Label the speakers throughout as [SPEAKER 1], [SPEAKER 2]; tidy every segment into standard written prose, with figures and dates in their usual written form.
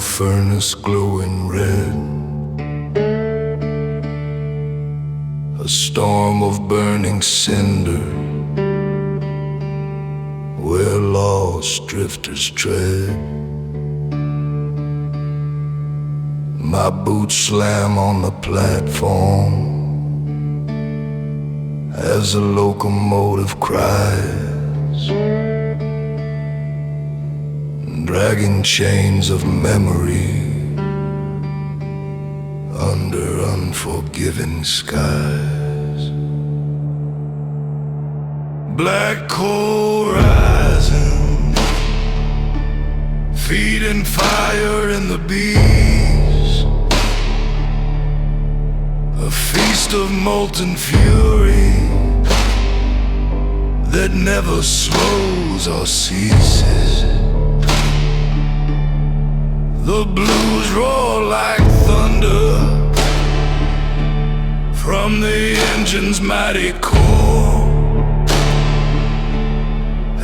[SPEAKER 1] a furnace glowing red, a storm of burning cinder, where lost drifters tread. My boots slam on the platform as the locomotive cries, dragging chains of memory under unforgiving skies. Black coal rising, feeding fire in the bees, a feast of molten fury that never slows or ceases. The blues roar like thunder from the engine's mighty core,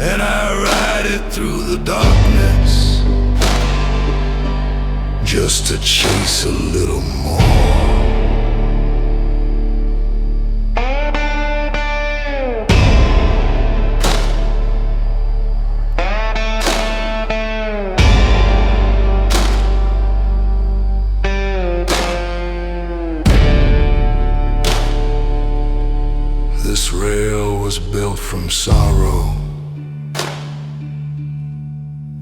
[SPEAKER 1] and I ride it through the darkness just to chase a little more. This rail was built from sorrow,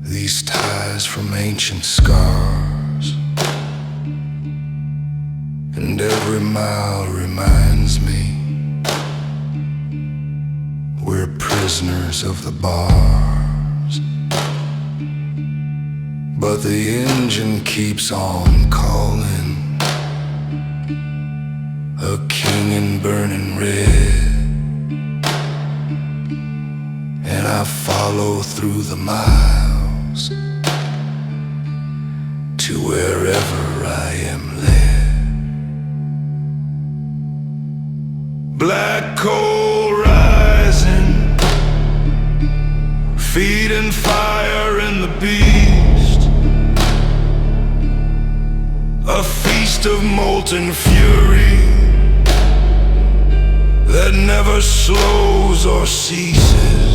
[SPEAKER 1] these ties from ancient scars, and every mile reminds me we're prisoners of the bars. But the engine keeps on calling, a king in burning red, and I follow through the miles to wherever I am led. Black coal rising, feeding fire in the beast, a feast of molten fury that never slows or ceases.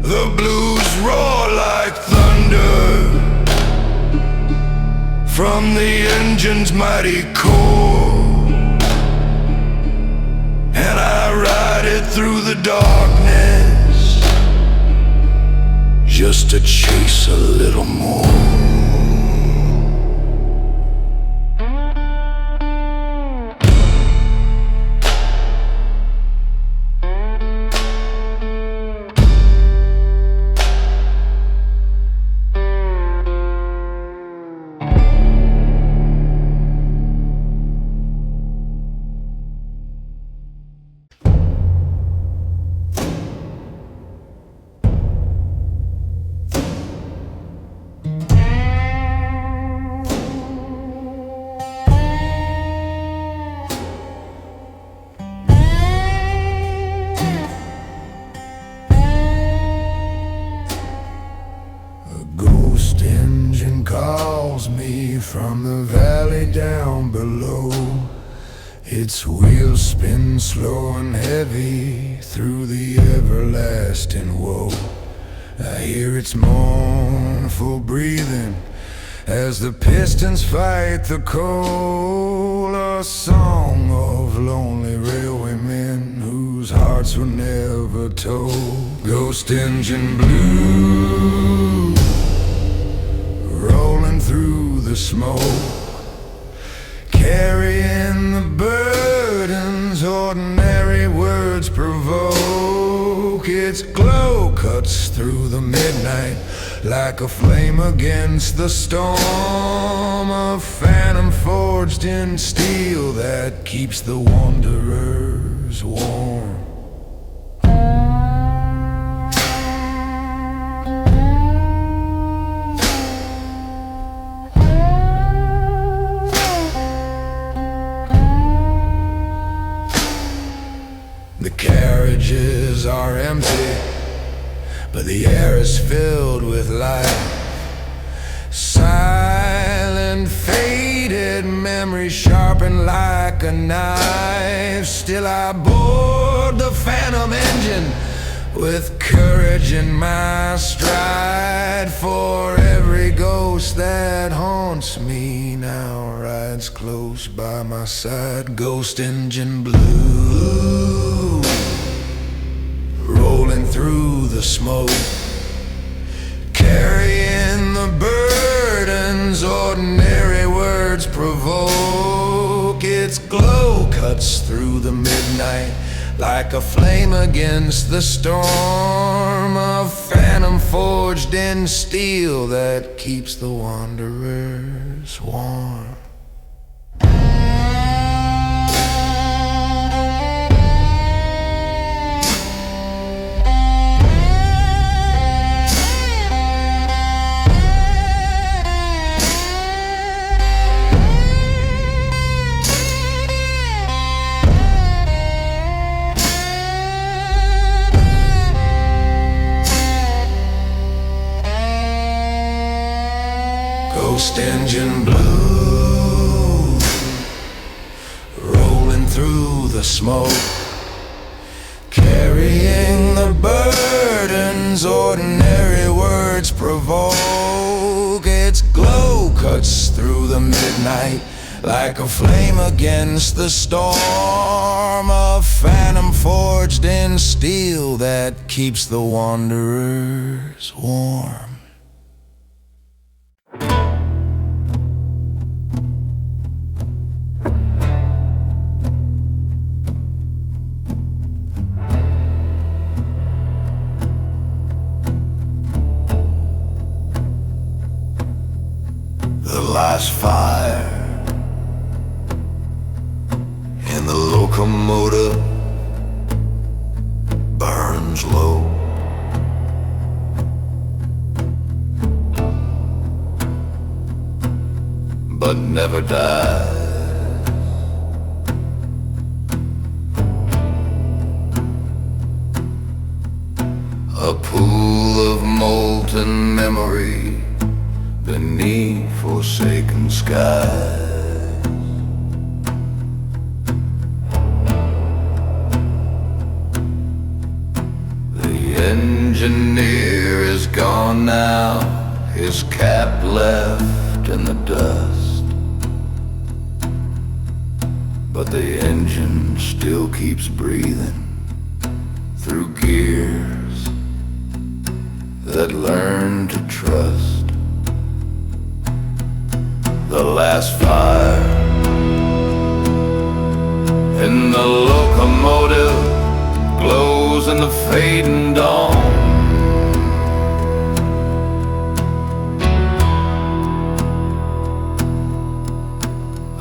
[SPEAKER 1] The blues roar like thunder from the engine's mighty core, and I ride it through the darkness just to chase a little more. From the valley down below, its wheels spin slow and heavy through the everlasting woe. I hear its mournful breathing as the pistons fight the coal, a song of lonely railway men whose hearts were never told. Ghost engine blue, rolling through the smoke, carrying the burdens ordinary words provoke. Its glow cuts through the midnight like a flame against the storm, a phantom forged in steel that keeps the wanderers warm. The carriages are empty, but the air is filled with life. red memory sharpened like a knife. Still I board the phantom engine with courage in my stride. For every ghost that haunts me now rides close by my side. Ghost engine blue, rolling through the smoke, carrying the burdens ordinary words provoke. Its glow cuts through the midnight like a flame against the storm, a phantom forged in steel that keeps the wanderers warm. Ghost engine blue, rolling through the smoke, carrying the burdens ordinary words provoke. Its glow cuts through the midnight like a flame against the storm, a phantom forged in steel that keeps the wanderers warm. The last fire in the locomotive burns low, but never dies. A pool of molten memory beneath forsaken skies. The engineer is gone now, his cap left in the dust, but the engine still keeps breathing through gears that learn to trust. The last fire in the locomotive glows in the fading dawn.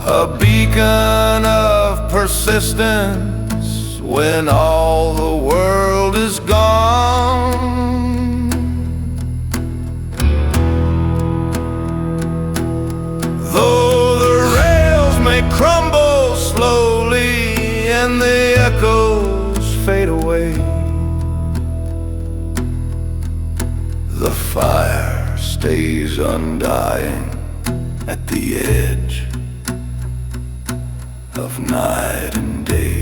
[SPEAKER 1] A beacon of persistence when all the world is gone. Though the rails may crumble slowly and the echoes fade away, the fire stays undying at the edge of night and day.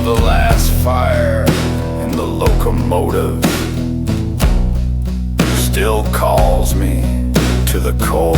[SPEAKER 1] the last fire in the locomotive still calls me to the core.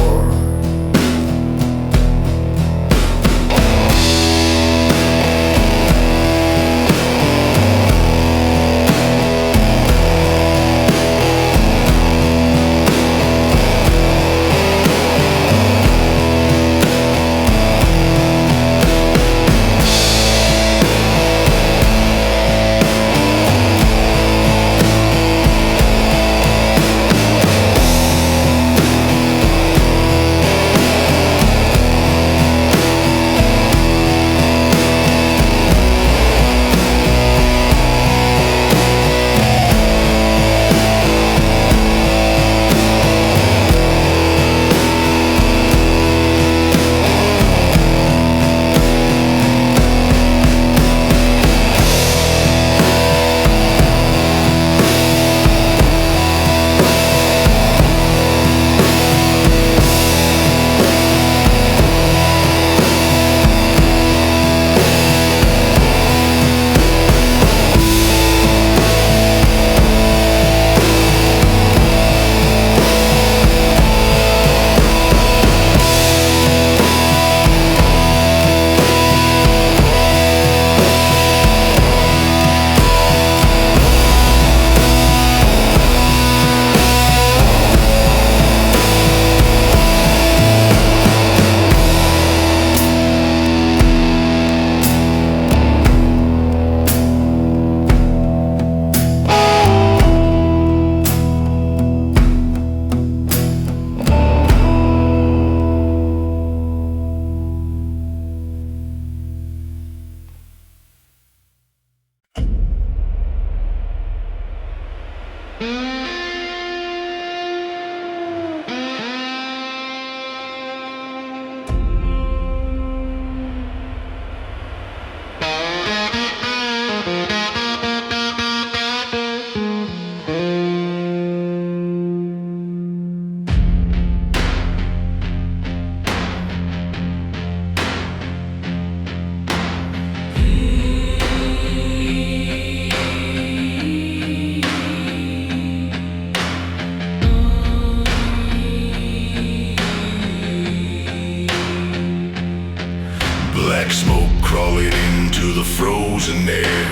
[SPEAKER 2] Black smoke crawling into the frozen air.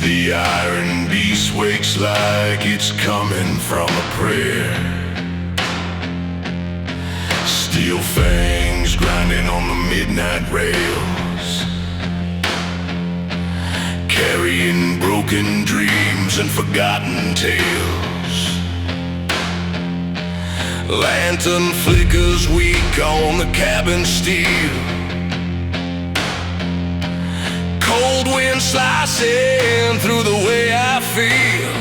[SPEAKER 2] The iron beast wakes like it's coming from a prayer. Steel fangs grinding on the midnight rails, carrying broken dreams and forgotten tales. Lantern flickers weak on the cabin steel. Cold wind slicing through the way I feel.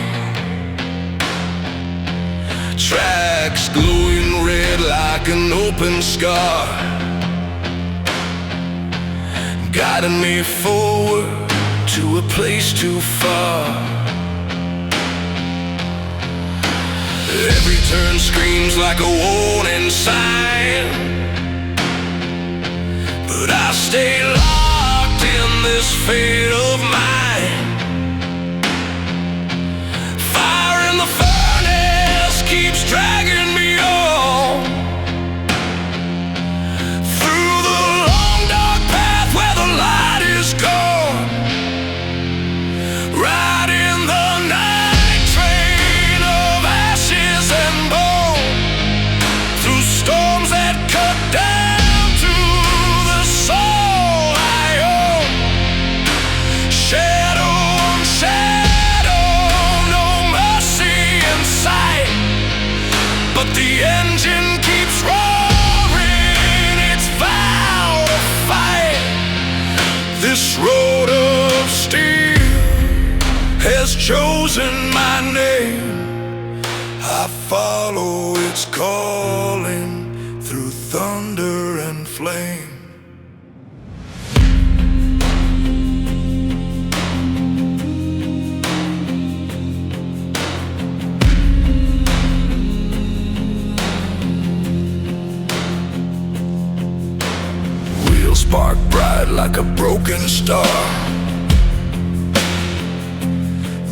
[SPEAKER 2] Tracks glowing red like an open scar, guiding me forward to a place too far. Every turn screams like a warning sign, but I stay locked in this fate of mine. Fire in the furnace keeps dragging me on, through the long dark path where the light is gone. Riding the night train of ashes and bone, through storms that cut down to the soul I own. Shadow on shadow, no mercy in sight, but the engine keeps roaring its vow to fight. This road of steel has chosen my name. I follow its calling through thunder and flame. Wheels spark bright like a broken star,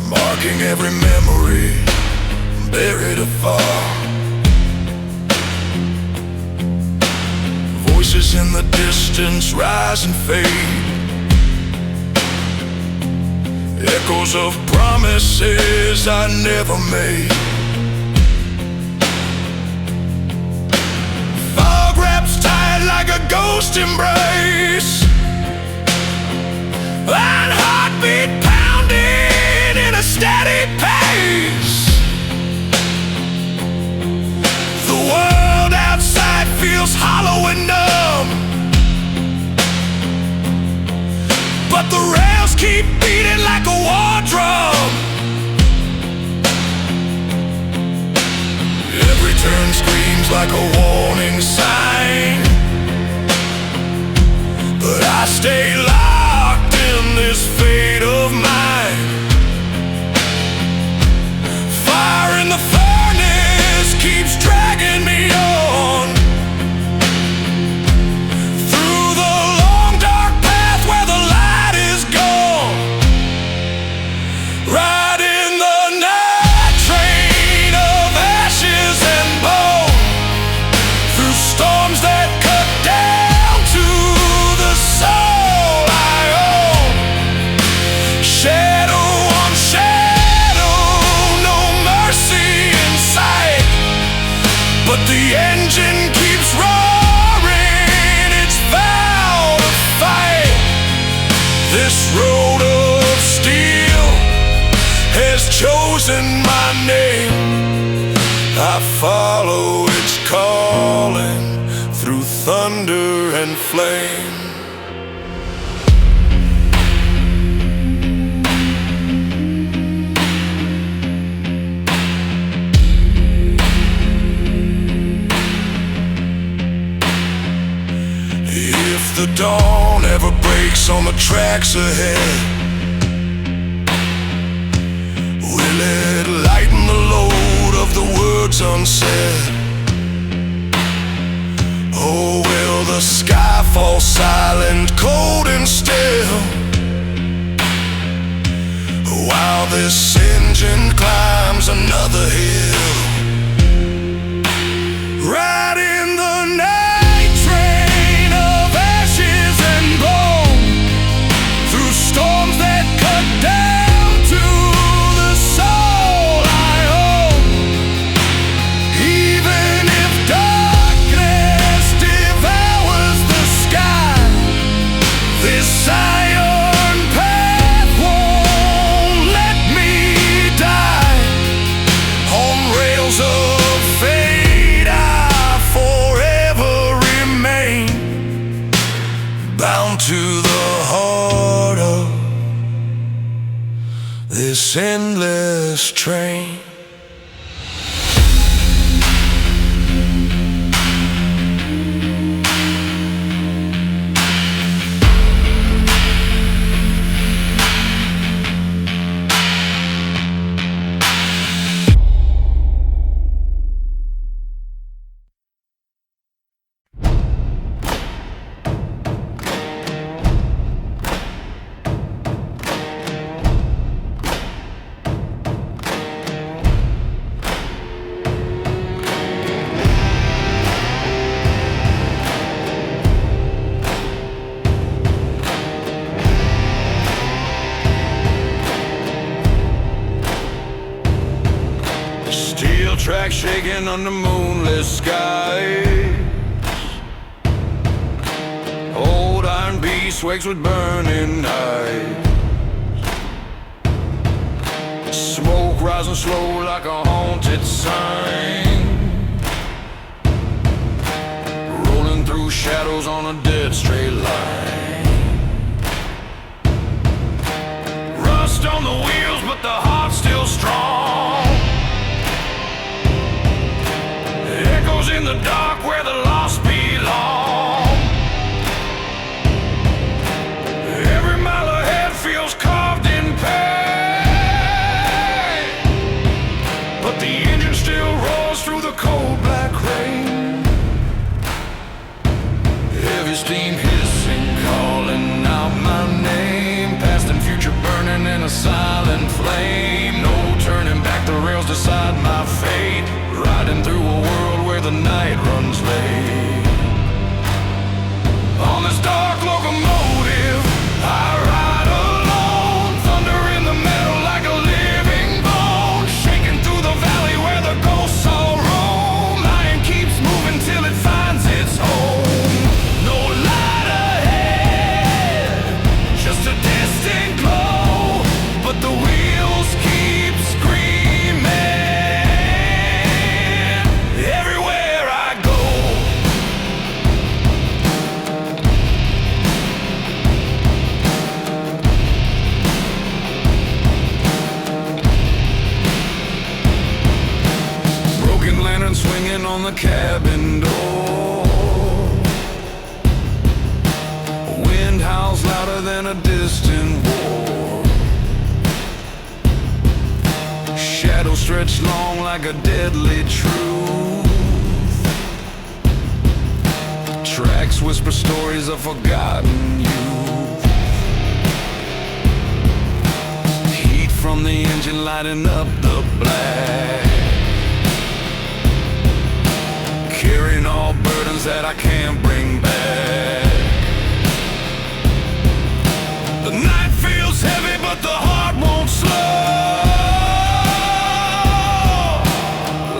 [SPEAKER 2] marking every memory buried afar. Voices in the distance rise and fade, echoes of promises I never made. Fog wraps tight like a ghost embrace, and heartbeat pounding in a steady pace. The world outside feels hollow and numb, but the rails keep beating like a war drum. Every turn screams like a warning sign, but I stay locked in this fate of mine. Fire in the furnace keeps dragging me on, through the long dark path where the light is gone. Riding the night train of ashes and bone, through storms that cut down to the soul I own. Shadow on shadow, no mercy in sight, but the engine keeps roaring, it's vowed to fight. This road of steel has chosen my name. I follow its calling through thunder and flame. If the dawn ever breaks on the tracks ahead, will it lighten the load of the words unsaid? Or will the sky fall silent, cold and still, while this engine climbs another hill? Riding the night train of ashes and bone, through storms that cut down to the soul I own. Even if darkness devours the sky, this iron path won't let me die. On rails of fate I forever remain, bound to the heart of this endless train. Steel tracks shaking under moonless skies, old iron beast wakes with burning eyes. Smoke rising slow like a haunted sign, rolling through shadows on a dead straight line. Rust on the wheels, but the heart's still strong. Echoes in the dark where the lost belong. Every mile ahead feels carved in pain, but the engine still roars through the cold black rain. Heavy steam hissing, calling in a silent flame. No turning back, the rails decide my fate. Riding through a world where the night runs late. On this dark locomotive, I ride alone. Thunder in the metal like a living bone. Shaking through the valley where the ghosts all roam. Lion keeps moving till it finds its home. No light ahead, just a distant glow. But the wheels keep screaming everywhere I go. Broken lantern swinging on the cabin door. Wind howls louder than a distant war. Shadows stretch long like a deadly truth. Tracks whisper stories of forgotten youth. Heat from the engine lighting up the black. Carrying all burdens that I can't bring back. The night feels heavy, but the heart won't slow.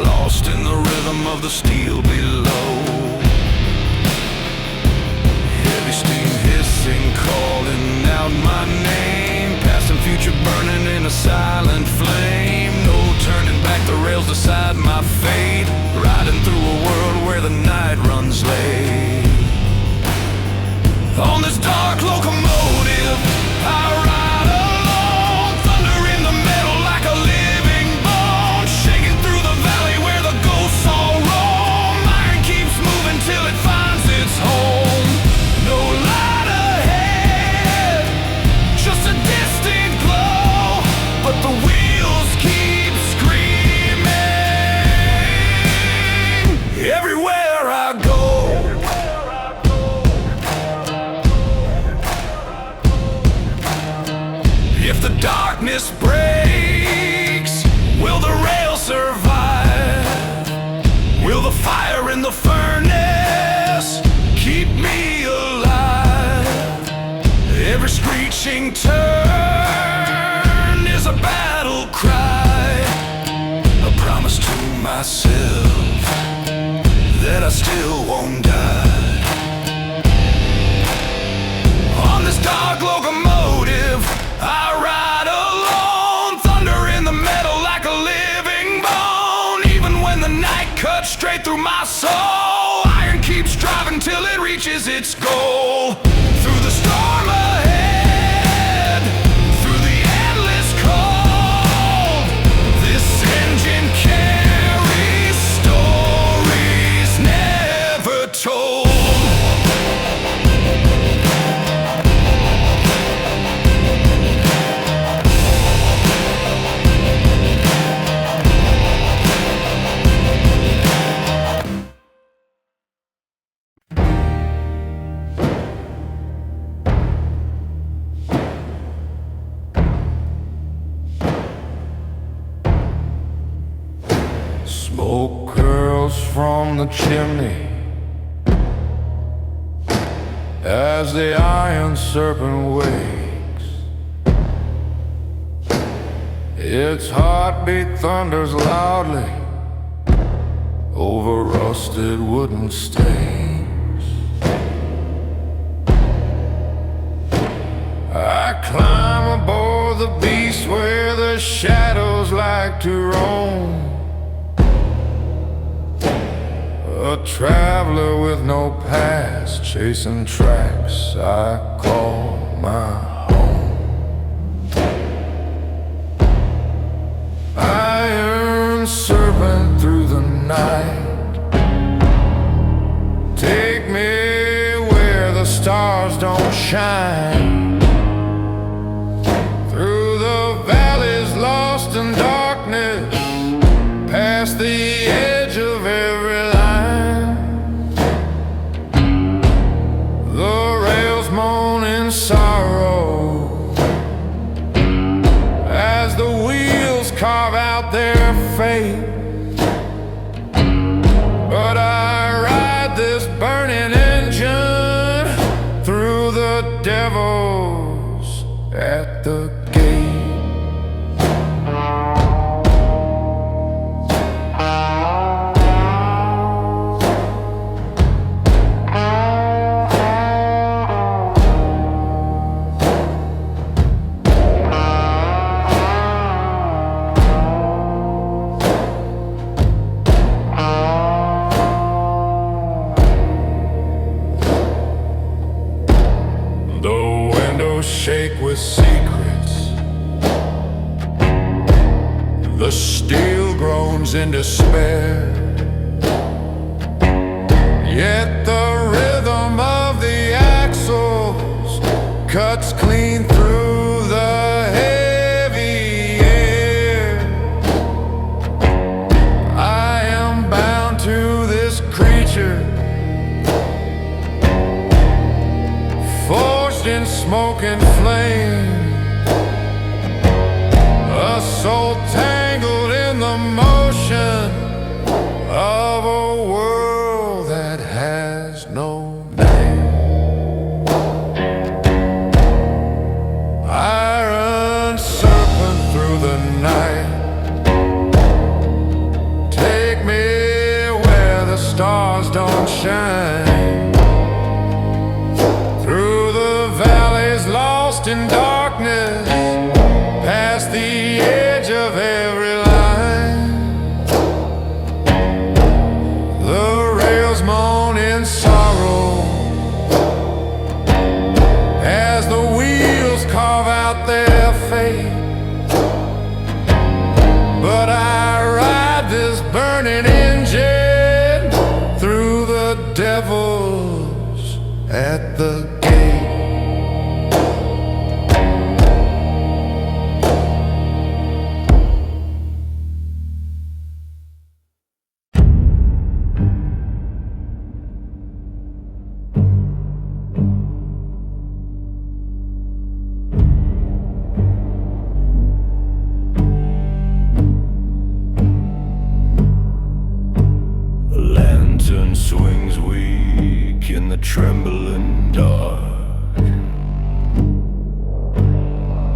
[SPEAKER 2] Lost in the rhythm of the steel below. Heavy steam hissing, calling out my name. Past and future burning in a silent flame. No turning back, the rails decide my fate. Riding through a world where the night runs late. On this dark locomotive, I ride alone. Thunder in the metal like a living bone. Shaking through the valley where the ghosts all roam. Iron keeps moving till it finds its home. No light ahead, just a distant glow. But the wheels keep screaming everywhere I go. If the darkness breaks, will the rail survive? Will the fire in the furnace keep me alive? Every screeching turn is a battle cry. A promise to myself that I still won't die. On this dark locomotive, I ride alone. Thunder in the metal like a living bone. Even when the night cuts straight through my soul, iron keeps driving till it reaches its goal. Through the storm ahead, through the endless cold, this engine carries stories never told.
[SPEAKER 1] Smoke curls from the chimney as the iron serpent wakes. Its heartbeat thunders loudly over rusted wooden stains. I climb aboard the beast where the shadows like to roam. A traveler with no past, chasing tracks I call my home. Iron serpent through the night, take me where the stars don't shine. Through the valleys lost in darkness, past the edge of every line. The rails moan in sorrow, fate. But I ride this burning engine through the devils at the gate. Shake with secrets. The steel groans in despair. Yet the rhythm of the axles cuts clean through the heavy air. I am bound to this creature, forged in smoke and flame, a soul tangled in the motion of a world that has no name. Iron serpent through the night, take me where the stars don't shine, through the valleys lost in darkness, past the edge of every line. The rails moan in sorrow as the wheels carve out their fate. But I ride this burning engine through the devils at the gate. Lantern swings weak in the trembling dark,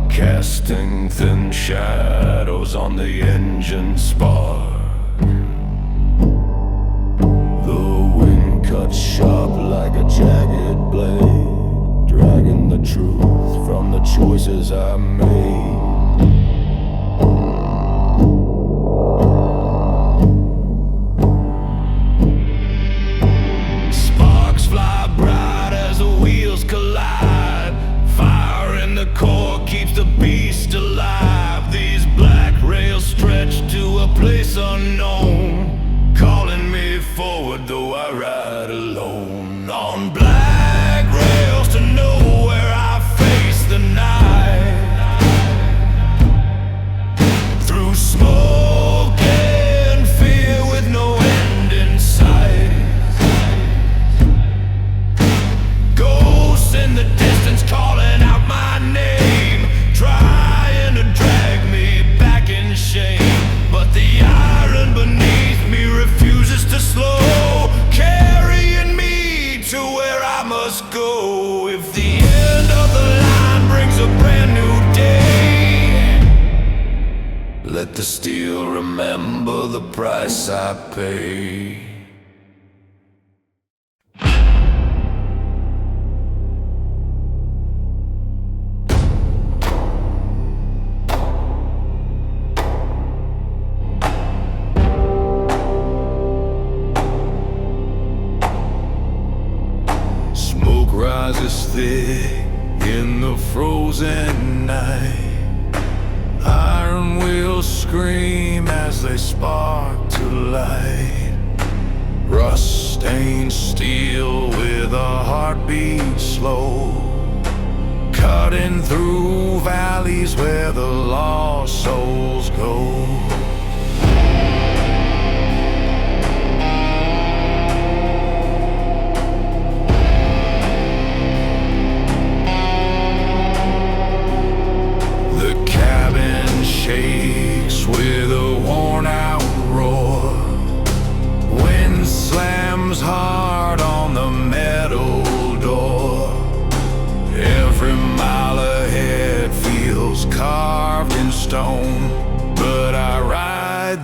[SPEAKER 1] casting thin shadows on the engine spark. The wind cuts sharp like a jagged blade, dragging the truth from the choices I made. Fly bright as the wheels collide. Fire in the core keeps the beast alive. These black rails stretch to a place unknown, calling me forward though I ride alone. On black rails to nowhere I face the night, through smoke and fear with no end in sight. In the distance calling out my name, trying to drag me back in shame. But the iron beneath me refuses to slow, carrying me to where I must go. If the end of the line brings a brand new day, let the steel remember the price I pay. Rises thick in the frozen night. Iron wheels scream as they spark to light. Rust-stained steel with a heartbeat slow, cutting through valleys where the lost souls go. Shakes with a worn-out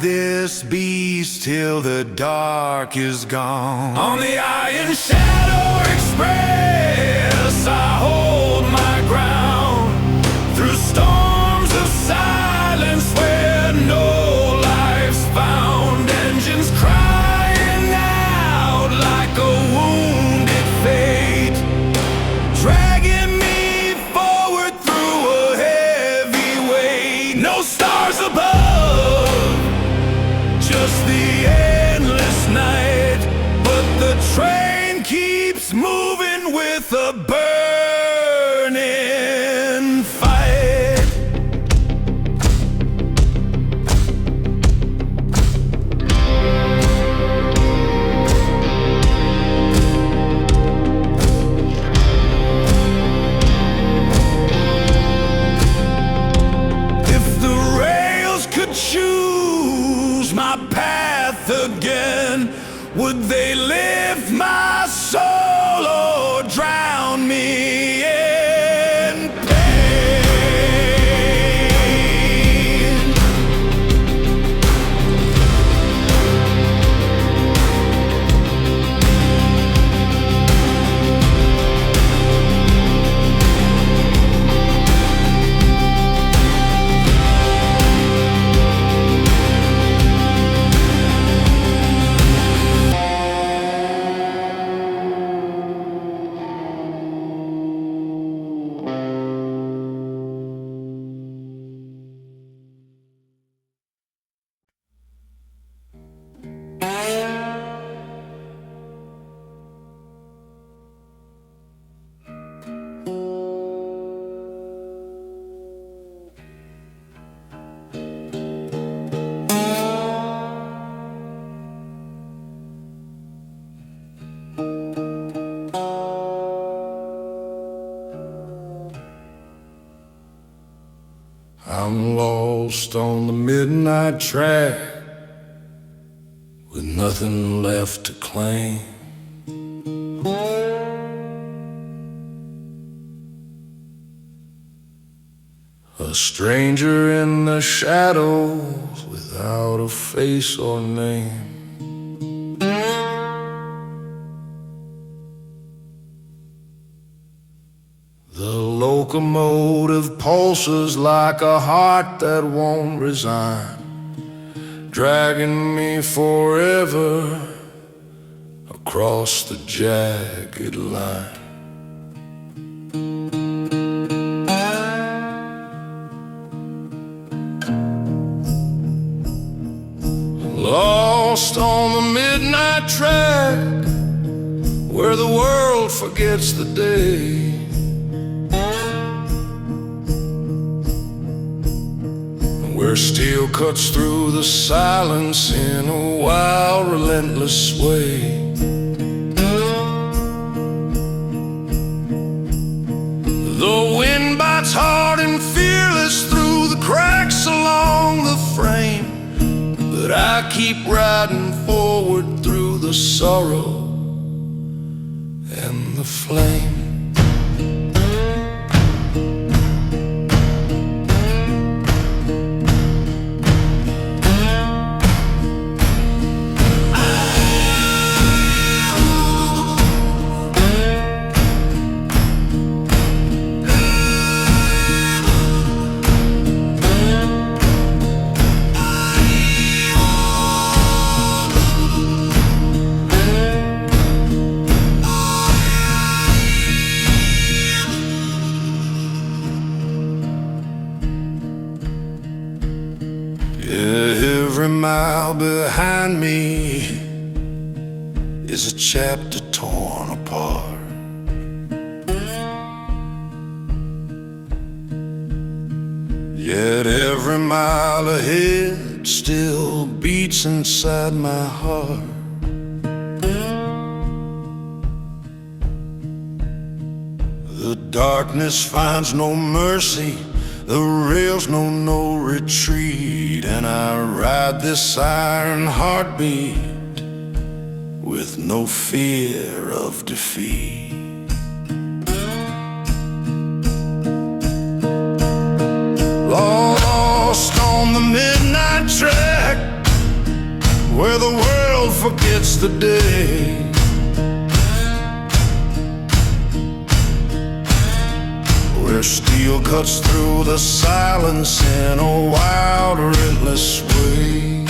[SPEAKER 1] this beast till the dark is gone.
[SPEAKER 2] On the Iron Shadow Express, I hold my ground through storms of silence where no life's found. Engines crying out like a wounded fate, dragging me forward through a heavy weight. No stars above, just the endless night, but the train keeps moving with a burning fight. If the rails could choose my path again, would they lift my soul or drown me in pain?
[SPEAKER 1] I'm lost on the midnight track with nothing left to claim. A stranger in the shadows without a face or name. The locomotive pulses like a heart that won't resign, dragging me forever across the jagged line. Lost on the midnight track where the world forgets the day. Where steel cuts through the silence in a wild, relentless way. The wind bites hard and fearless through the cracks along the frame, but I keep riding forward through the sorrow and the flame. Every mile behind me is a chapter torn apart. Yet every mile ahead still beats inside my heart. The darkness finds no mercy, the rails know no retreat, and I ride this iron heartbeat with no fear of defeat. Lost on the midnight track
[SPEAKER 2] where the world forgets the day. Where steel cuts through the silence in a wild, relentless way.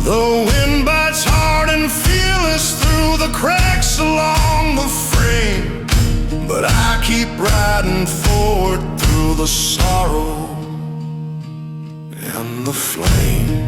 [SPEAKER 2] The wind bites hard and fearless through the cracks along the frame, but I keep riding forward through the sorrow and the flame.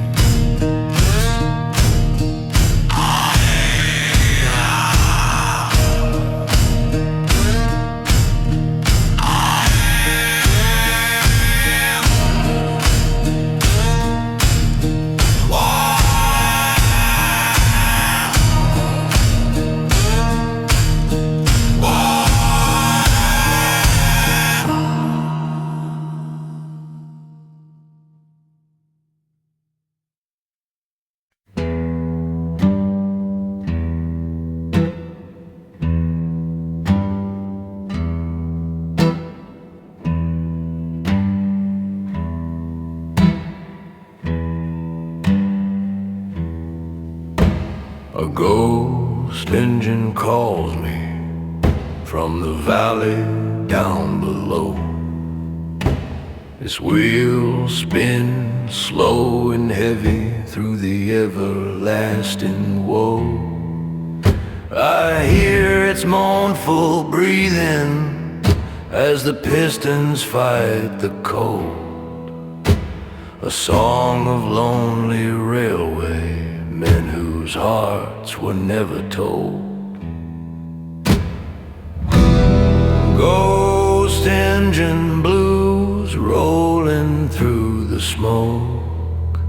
[SPEAKER 1] A ghost engine calls me from the valley down below. Its wheels spin slow and heavy through the everlasting woe. I hear its mournful breathing as the pistons fight the cold. A song of lonely railway men whose hearts were never told. Ghost engine blues rolling through the smoke,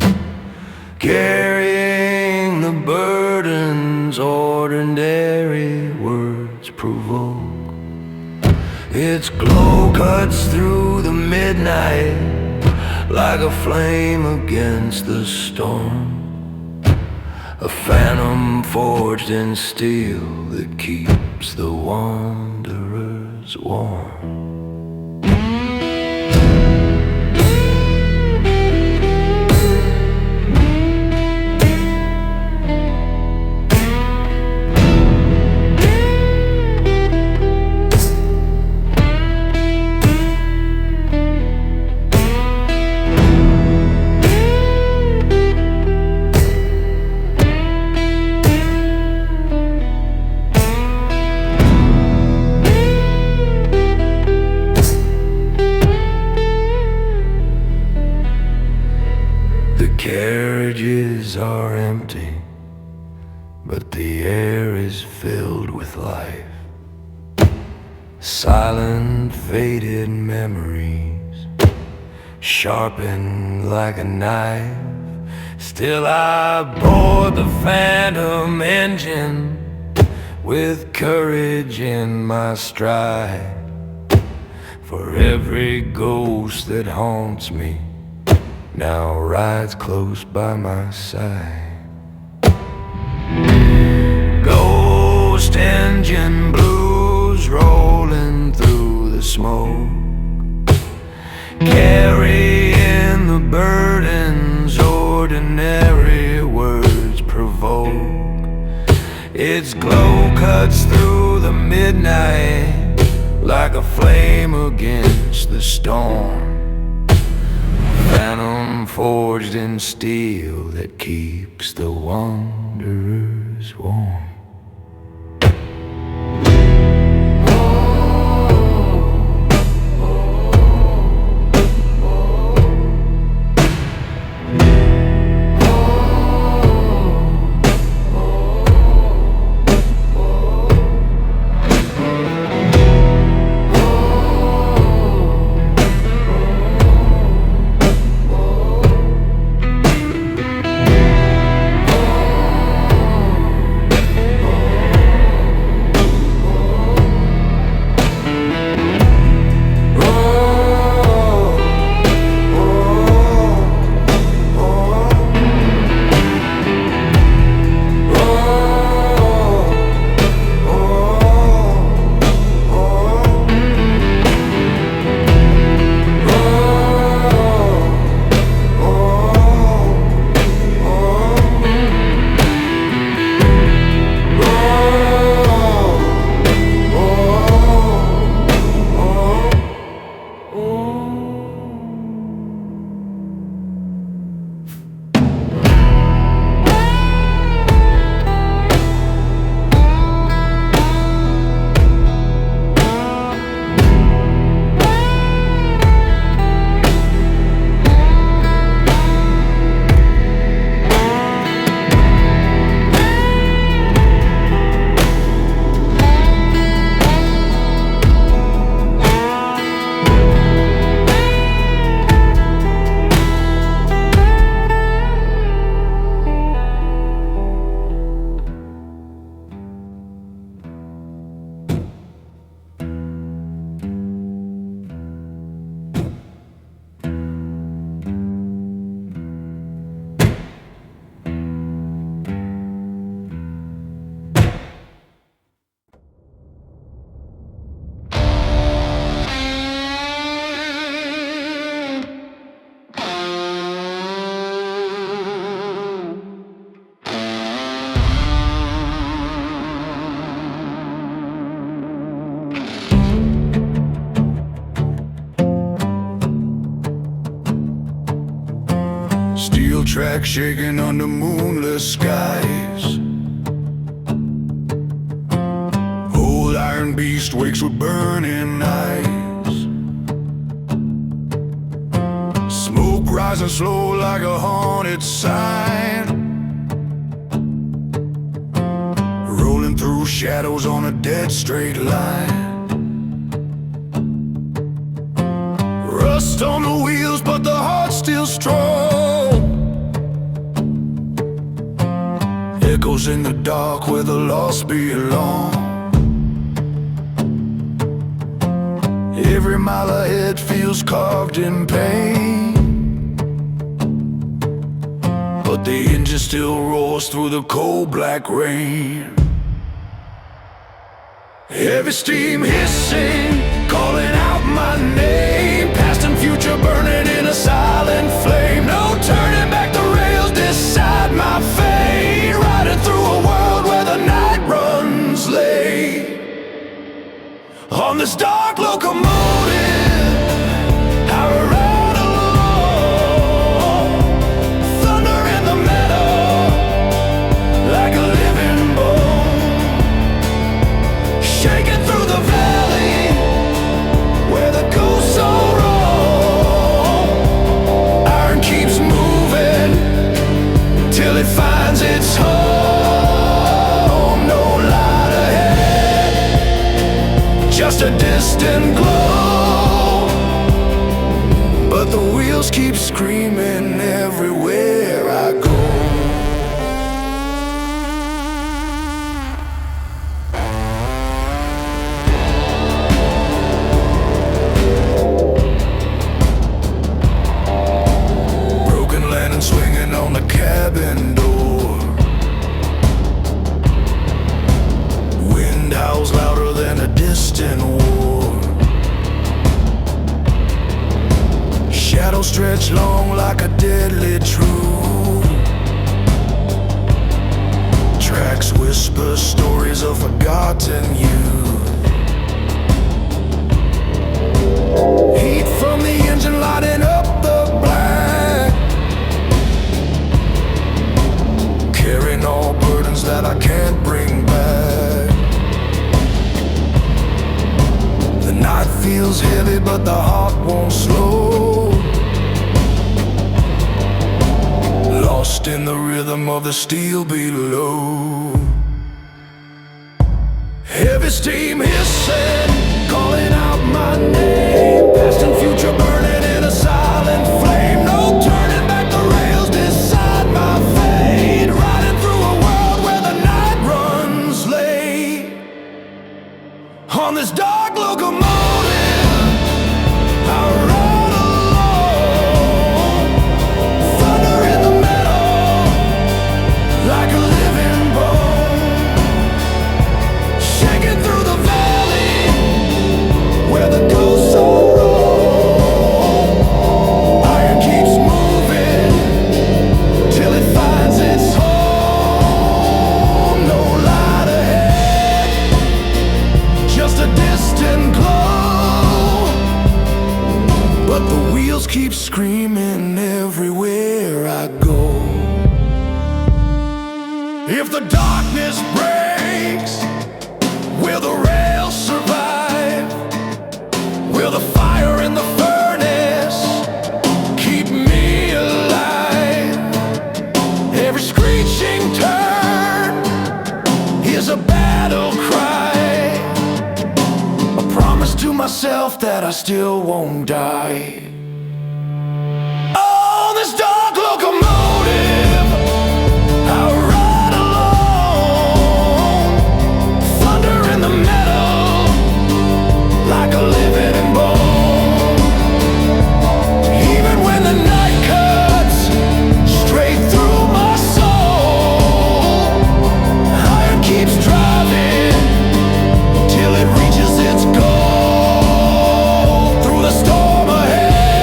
[SPEAKER 1] carrying the burdens ordinary words provoke. Its glow cuts through the midnight like a flame against the storm. A phantom forged in steel that keeps the wanderers warm. Carriages are empty, but the air is filled with life. Silent, faded memories, sharpened like a knife. Still I board the phantom engine with courage in my stride. For every ghost that haunts me now rides close by my side. Ghost engine blues rolling through the smoke, carrying the burdens ordinary words provoke. Its glow cuts through the midnight like a flame against the storm. Phantom forged in steel that keeps the wanderers warm. Steel tracks shaking under moonless skies. Old iron beast wakes with burning eyes. Smoke rising slow like a haunted sign, rolling through shadows on a dead straight line. Rust on the wheels, but the heart's still strong. Echoes in the dark where the lost belong. Every mile ahead feels carved in pain, but the engine still roars through the cold black rain. Heavy steam hissing, calling out my name. Past and future burning in a silent flame. No turning back, the rails decide my fate. Riding through a world where the night runs late. On this dark locomotive, I ride along. Thunder in the meadow, like a living bone. Shaking through the valley, where the ghosts are wrong. Iron keeps moving, till it finds its home. No light ahead, just a distant glow. But the wheels keep screaming everywhere I go. Broken lantern swinging on the cabin door. Wind howls louder than a distant war. Shadows stretch long like a deadly truth. Tracks whisper stories of forgotten youth. Heat from the engine lighting up the black, carrying all burdens that I can't bring back. The night feels heavy, but the heart won't slow. Lost in the rhythm of the steel below. Heavy steam hissing, calling out my name. Past and future burning in a silent flame. No turning back, the rails decide my fate. Riding through a world where the night runs late. On this dark locomotive, I ride along. Thunder in the meadow, like a living bone. Shaking through the valley, where the ghosts are wrong. Iron keeps moving, till it finds its home. No light ahead, just a distant glow. But the wheels keep screaming everywhere I go. If the darkness breaks, will the rails survive? Will the fire in the furnace keep me alive? Every screeching turn is a battle cry, a promise to myself that I still won't die. On this dark locomotive, I ride alone. Thunder in the meadow, like a living bone. Even when the night cuts straight through my soul, iron keeps driving till it reaches its goal. Through the storm ahead,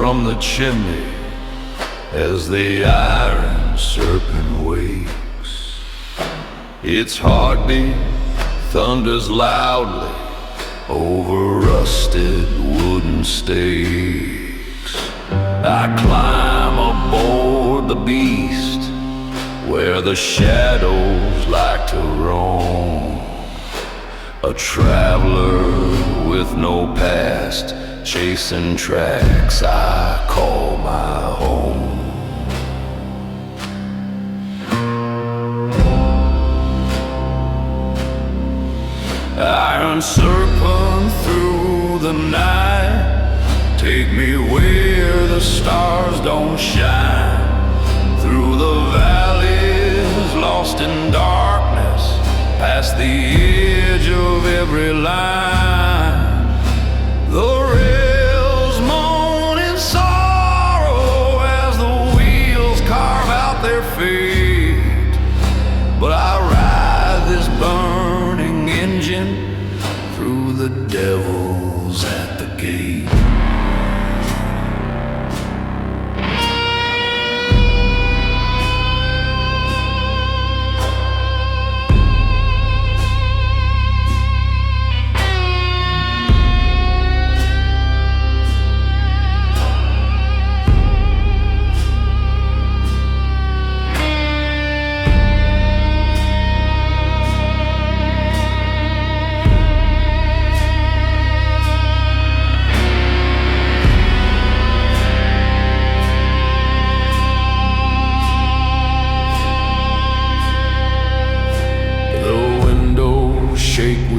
[SPEAKER 2] from the chimney as the iron serpent wakes. Its heartbeat thunders loudly over rusted wooden stakes. I climb aboard the beast where the shadows like to roam. A traveler with no past, chasing tracks I call my home. Iron serpent through the night, take me where the stars don't shine. Through the valleys lost in darkness, past the edge of every line. The rails moan in sorrow as the wheels carve out their fate. But I ride this burning engine through the devils at the gate.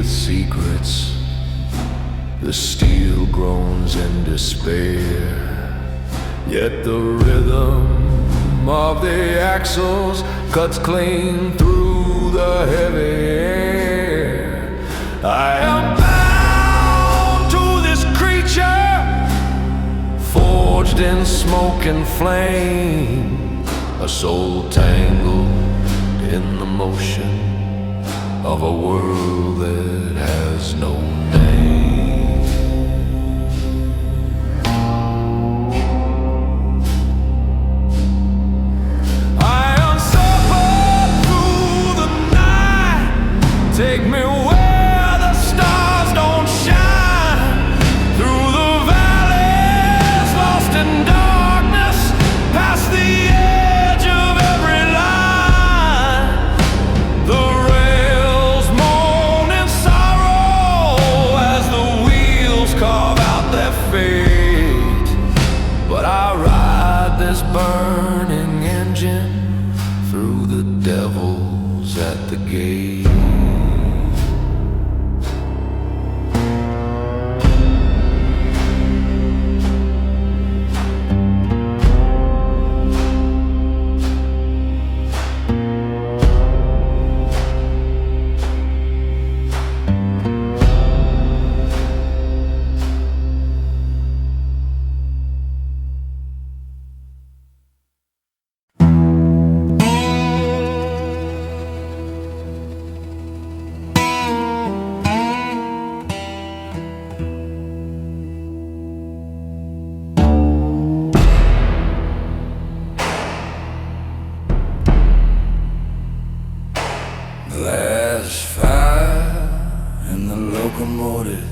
[SPEAKER 2] Secrets, the steel groans in despair, yet the rhythm of the axles cuts clean through the heavy air. I am bound to this creature, forged in smoke and flame, a soul tangled in the motion of a world that has no name. I unsuffer through the night, take me where the stars don't shine. Through the valleys lost in darkness, past the edge of every line. The but I ride this burning engine through the devils at the gate. There's fire in the locomotive,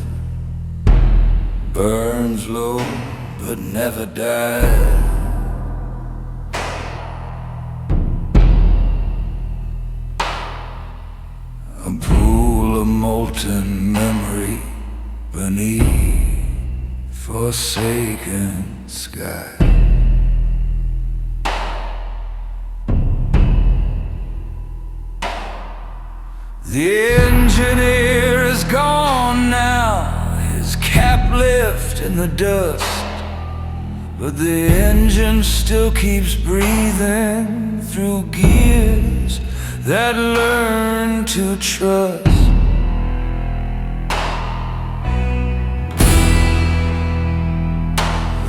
[SPEAKER 2] burns low but never dies. A pool of molten memory beneath forsaken sky. The engineer is gone now, his cap left in the dust, but the engine still keeps breathing through gears that learn to trust.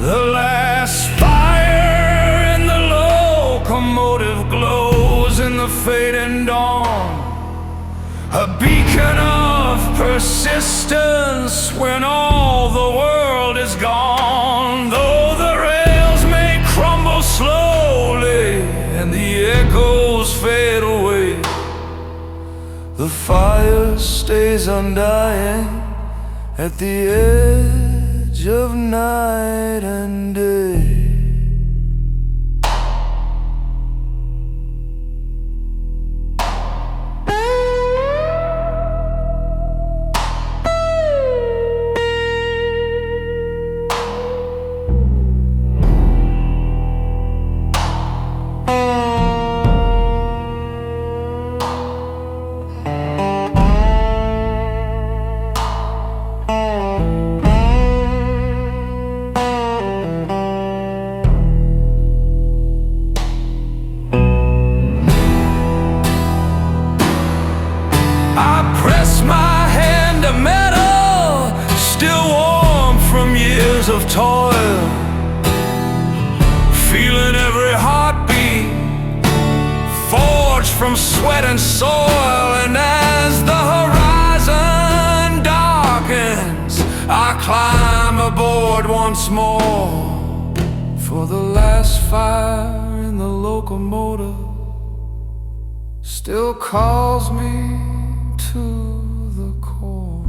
[SPEAKER 2] The last fire in the locomotive glows in the fading dawn, a beacon of persistence when all the world is gone. Though the fade away, the fire stays undying at the edge of night and day. Of toil, feeling every heartbeat forged from sweat and soil. And as the horizon darkens, I climb aboard once more, for the last fire in the locomotive still calls me to the core.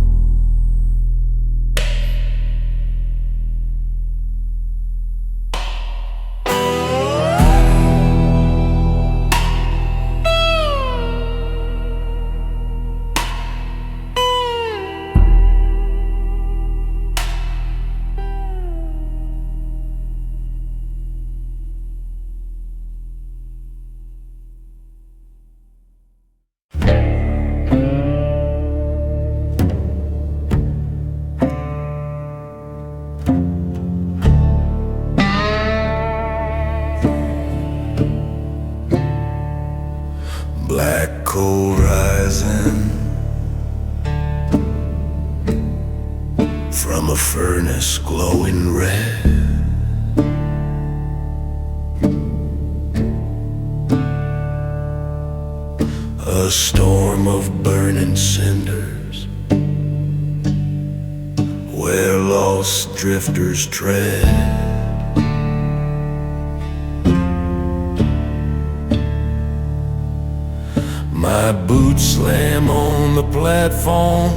[SPEAKER 2] Black coal rising from a furnace glowing red. A storm of burning cinders where lost drifters tread. My boots slam on the platform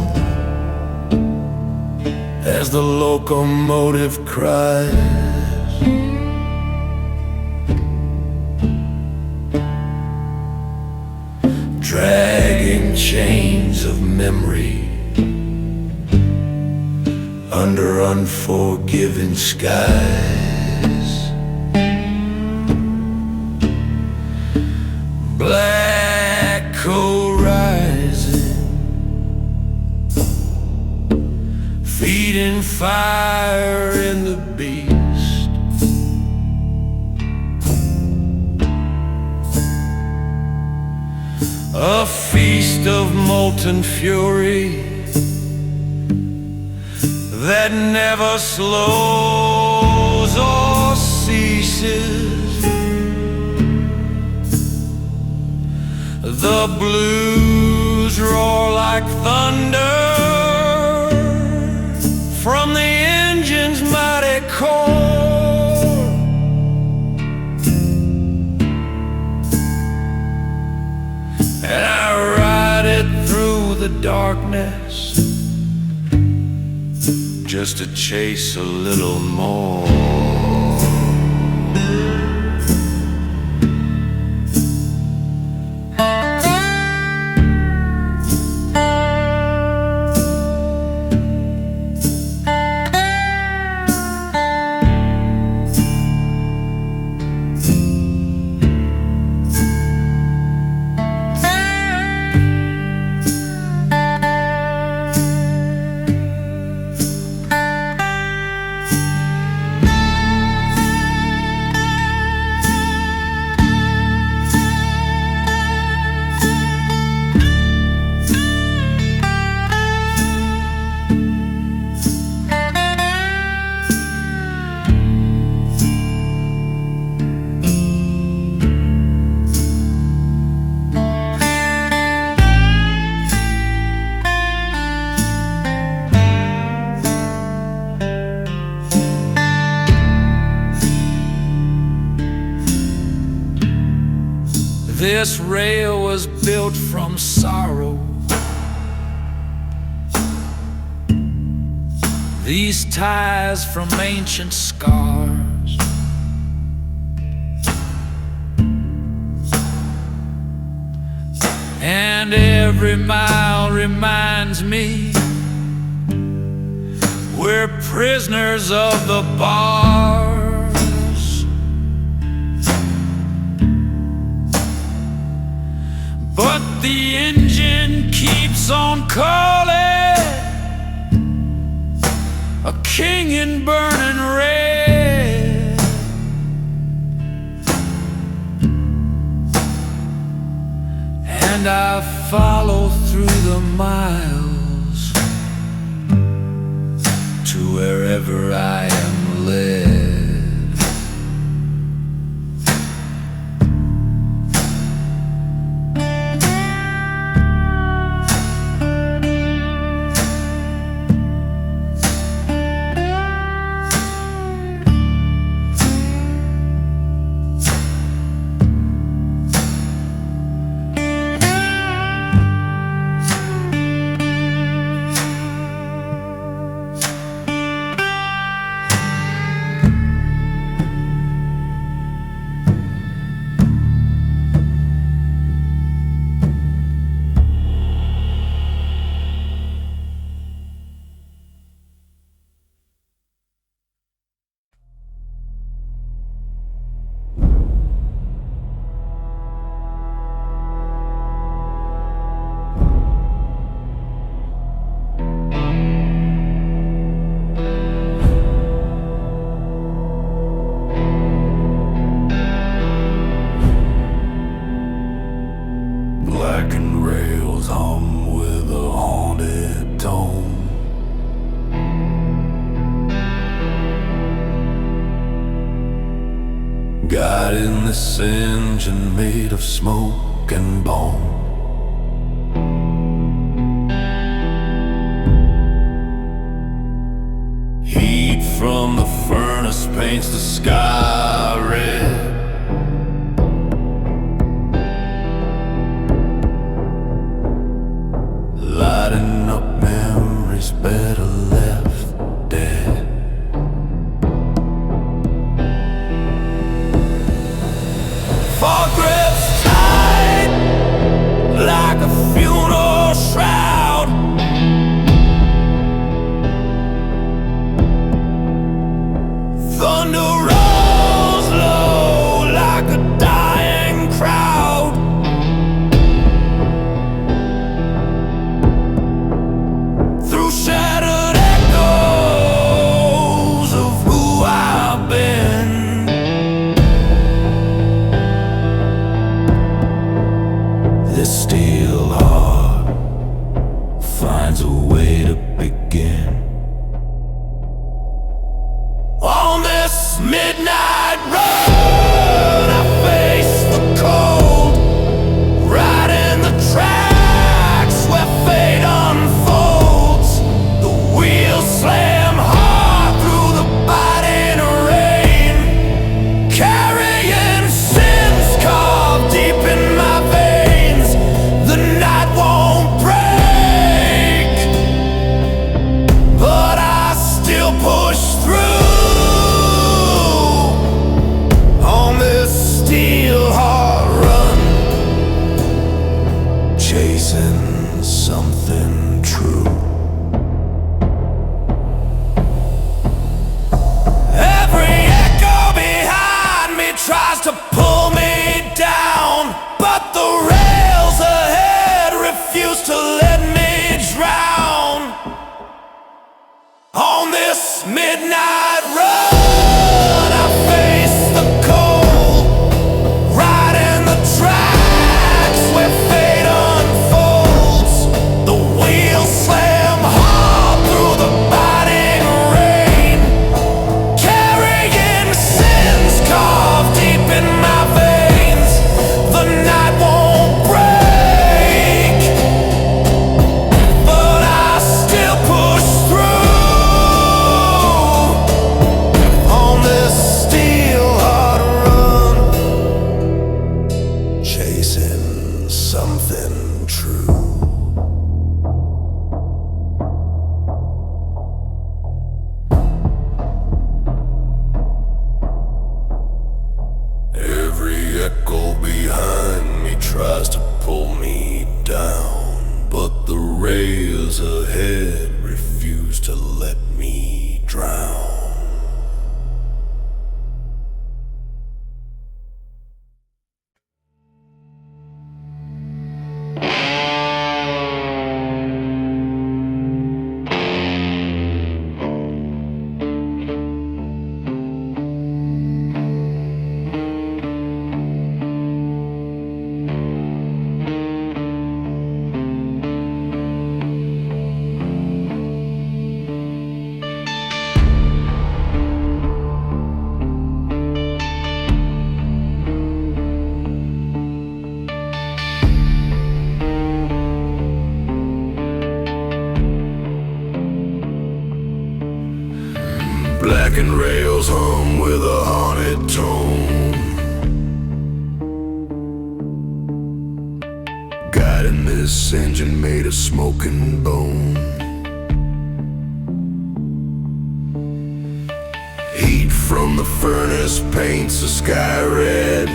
[SPEAKER 2] as the locomotive cries. Dragging chains of memory under unforgiving skies. Black coal rising, feeding fire in the beast. A feast of molten fury that never slows or ceases. The blues roar like thunder from the engine's mighty core. And I ride it through the darkness just to chase a little more. This rail was built from sorrow. These ties from ancient scars. And every mile reminds me we're prisoners of the bars. But the engine keeps on calling, a king in burning red. And I follow through the miles to wherever I am led. Blackened rails hum with a haunted tone. Guiding this engine made of smoke and bone. Heat from the furnace paints the sky red. Lighting up memories better left dead. Fog grips tight like a funeral shroud. Thunder rolls low tries to pull me down, but the rails ahead refuse to let me drown. Blackened rails hum with a haunted tone, guiding this engine made of smoking bone. Heat from the furnace paints the sky red,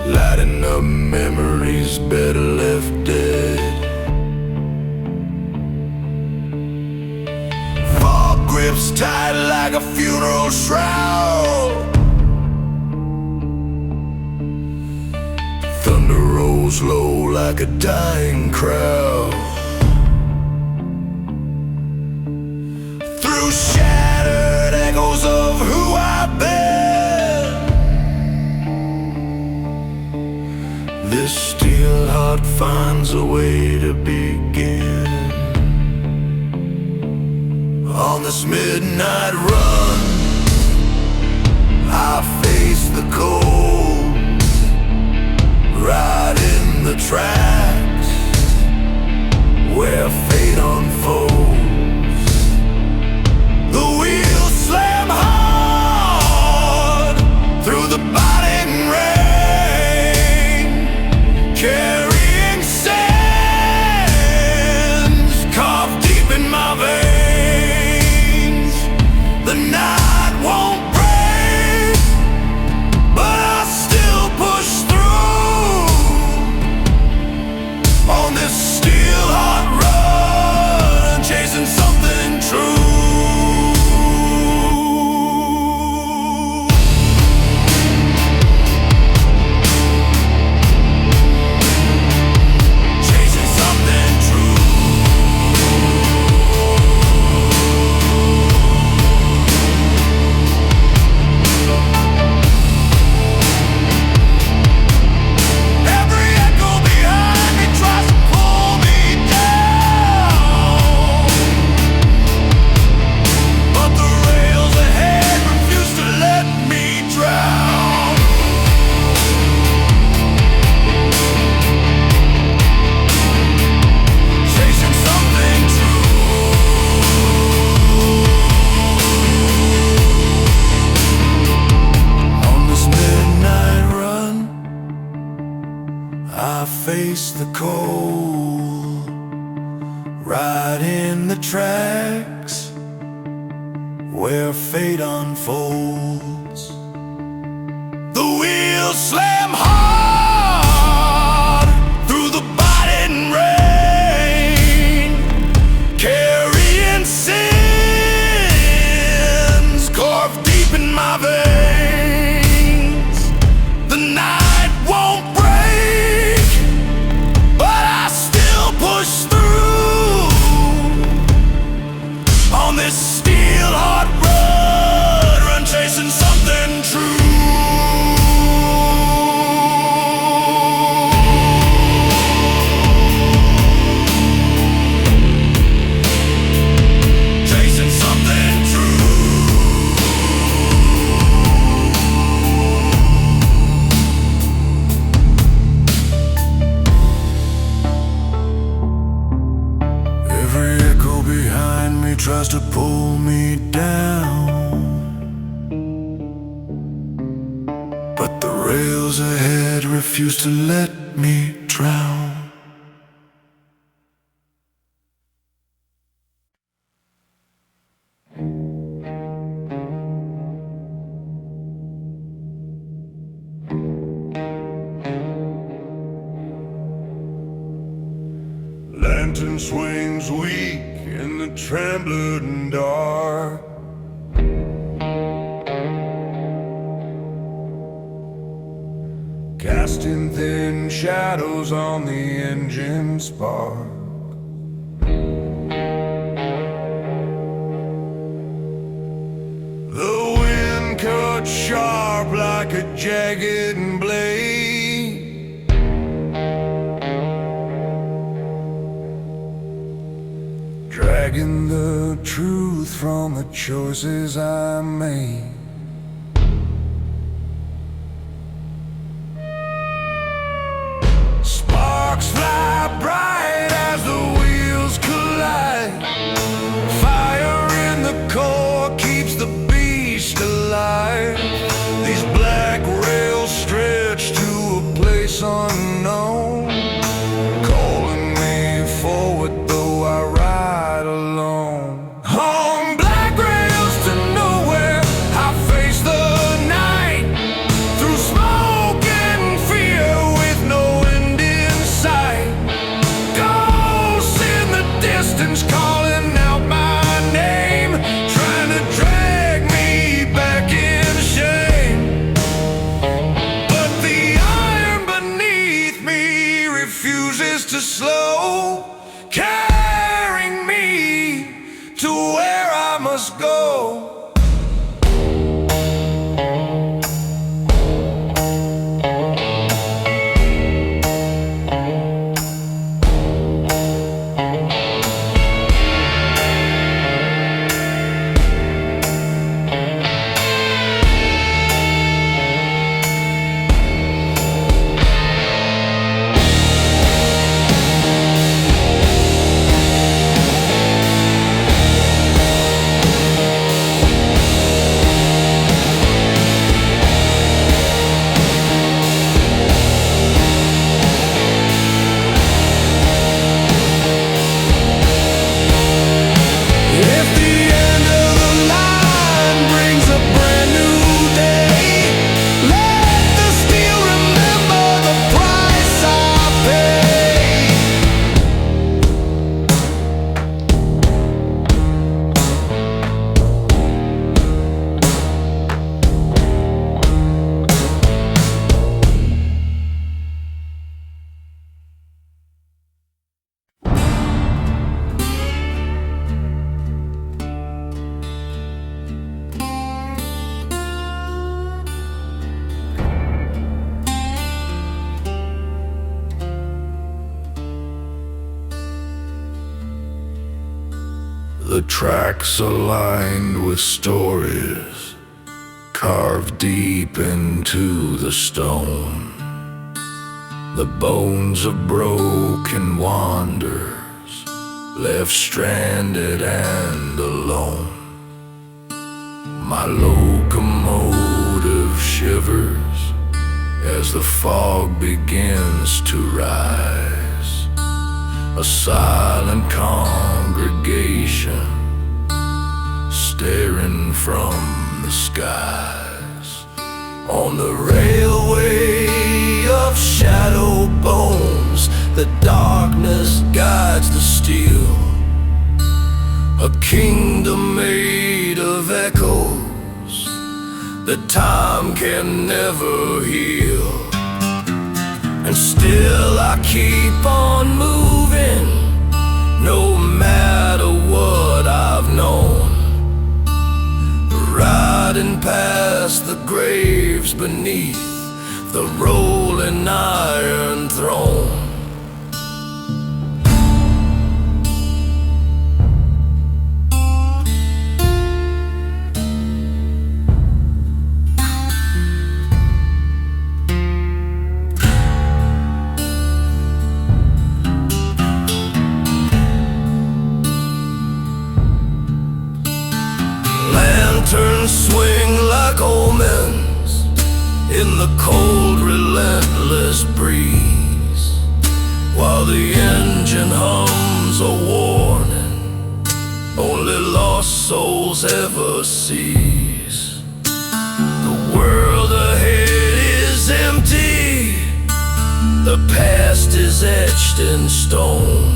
[SPEAKER 2] lighting up memories better left dead. Grips tight like a funeral shroud, thunder rolls low like a dying crowd. Through shattered echoes of who I've been, this steel heart finds a way to begin. On this midnight run, I face the cold, right in the tracks where fate unfolds. The wheels slam hard through the biting rain, carrying sands carved deep in my veins. The night won't break, but I still push through on this steel hot run, chasing something true. Chasing something true. Face the cold, right in the tracks where fate unfolds. The wheels slam hard through the biting rain, carrying sins carved deep in my veins. The night won't break, but I still push through on this steel hot run, chasing something true. Chasing something true. Every echo behind me tries to pull me down, but the rails ahead refuse to let me drown. swings weak in the trembling dark. Casting thin shadows on the engine spark. The wind cuts sharp like a jagged blade. Dragging the truth from the choices I made. Sparks fly bright as the wheels collide. Fire in the core keeps the beast alive. These black rails stretch to a place unknown, calling me forward though I ride alone. On black rails to nowhere, I face the night, through smoke and fear with no end in sight. Ghosts in the distance calling out my name, trying to drag me back in shame. But the iron beneath me refuses to slow, carrying me to where I must go. If the end of the line brings a brand new day, let the steel remember the price I paid. The tracks are lined with stories carved deep into the stone, the bones of broken wanderers left stranded and alone. My locomotive shivers as the fog begins to rise. A silent congregation staring from the skies. On the railway of shadow bones, the darkness guides the steel. A kingdom made of echoes that time can never heal. And still I keep on moving, no matter what I've known. Riding past the graves beneath the rolling iron throne. Lanterns swing like omens in the cold, relentless breeze, while the engine hums a warning only lost souls ever sees. The world ahead is empty, the past is etched in stone.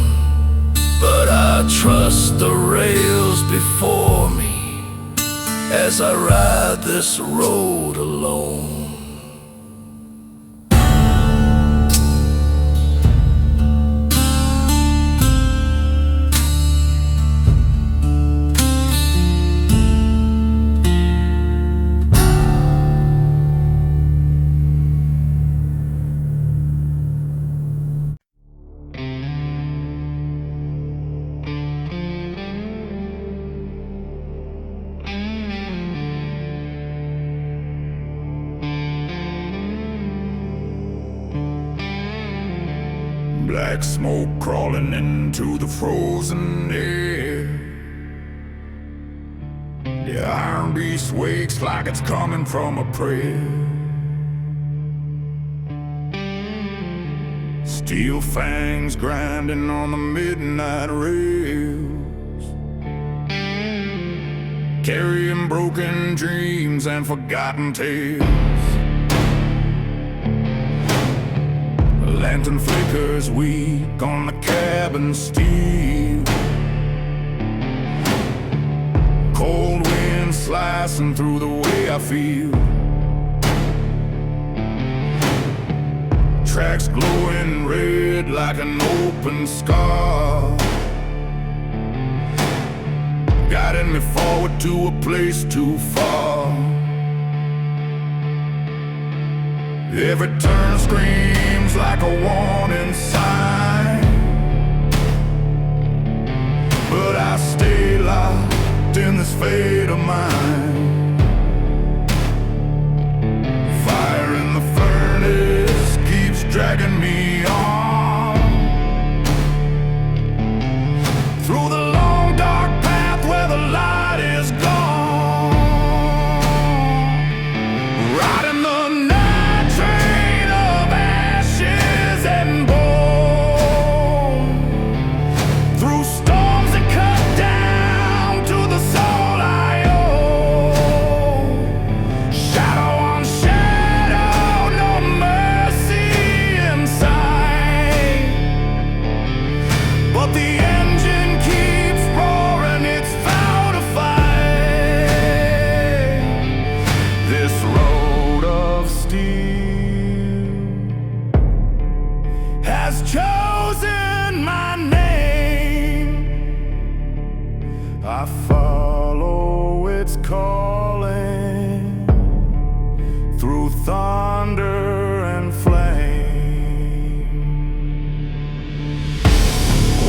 [SPEAKER 2] but I trust the rails before me as I ride this road alone.
[SPEAKER 3] Black smoke crawling into the frozen air. The iron beast wakes like it's coming from a prayer. Steel fangs grinding on the midnight rails, carrying broken dreams and forgotten tales. Lantern flickers weak on the cabin steel. Cold wind slicing through the way I feel. Tracks glowing red like an open scar, guiding me forward to a place too far. Every turn screams like a warning sign, but I stay locked in this fate of mine. Fire in the furnace keeps dragging me on through the long dark path where the light is gone. Riding the chosen my name. I follow its calling through thunder and flame.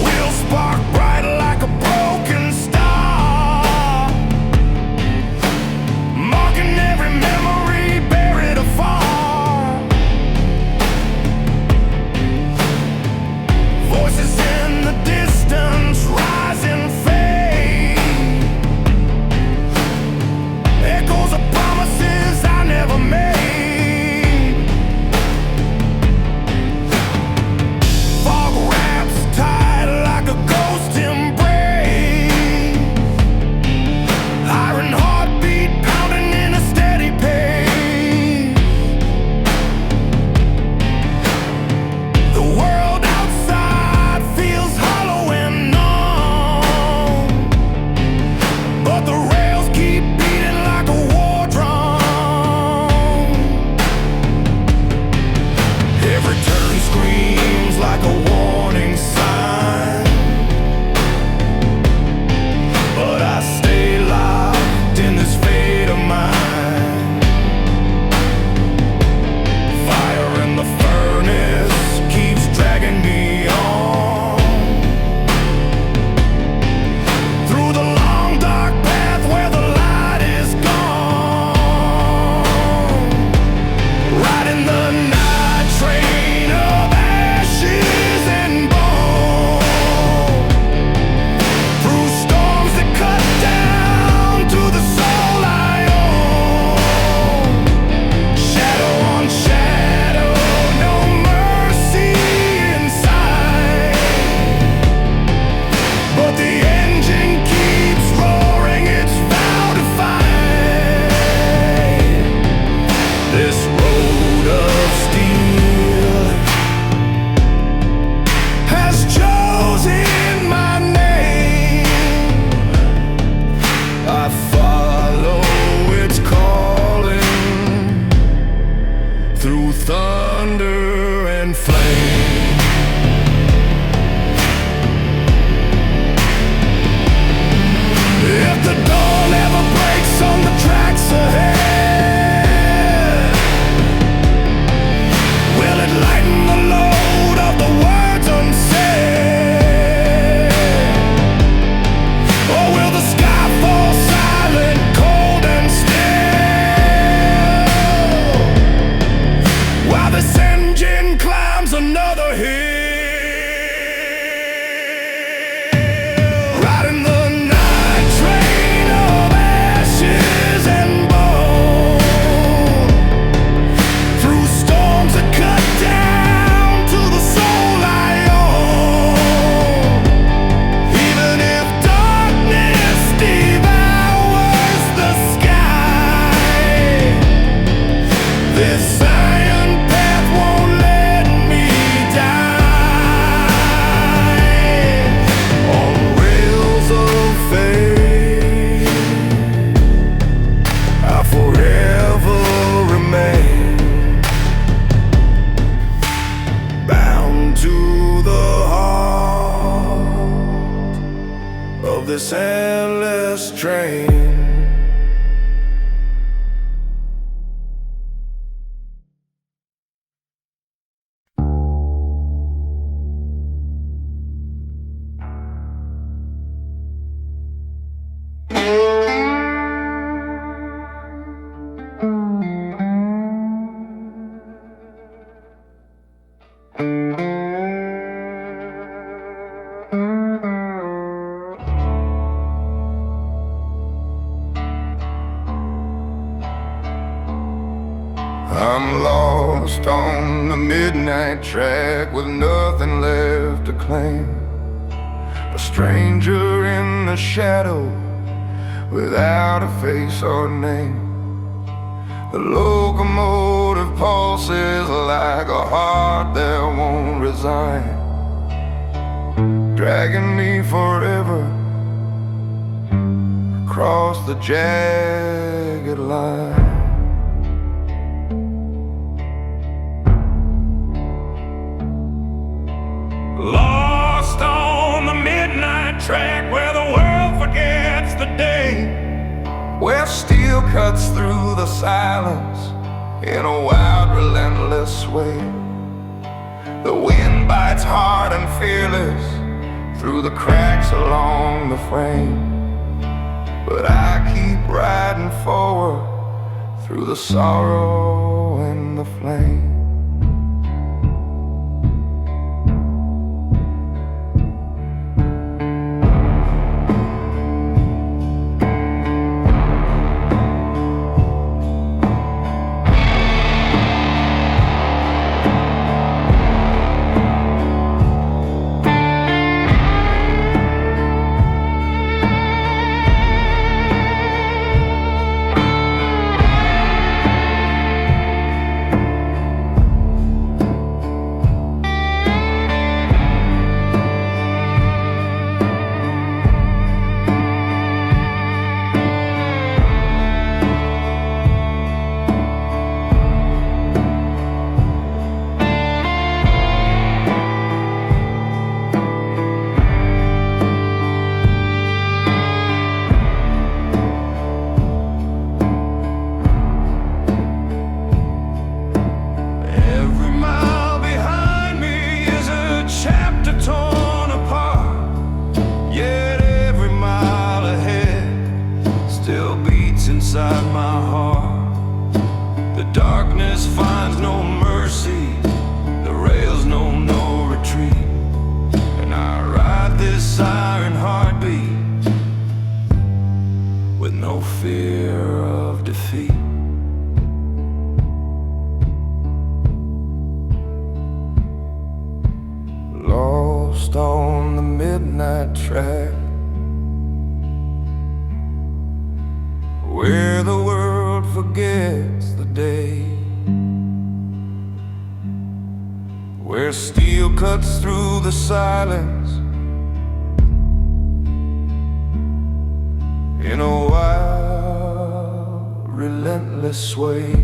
[SPEAKER 3] We'll spark bright like a broken star, marking every memory buried afar. Voices in the distance rise and fade, I'm lost on the midnight track with nothing left to claim. A stranger in the shadow without a face or name. The locomotive pulses like a heart that won't resign, dragging me forever across the jagged line.
[SPEAKER 2] Lost on the midnight track where the world forgets the day,
[SPEAKER 3] where steel cuts through the silence in a wild, relentless way. The wind bites hard and fearless through the cracks along the frame, but I keep riding forward through the sorrow and the flame.
[SPEAKER 2] Inside my heart, the darkness finds no mercy, the rails know no retreat, and I ride this siren heartbeat with no fear of defeat.
[SPEAKER 3] Lost on the midnight track, where the world forgets the day, where steel cuts through the silence in a wild, relentless way.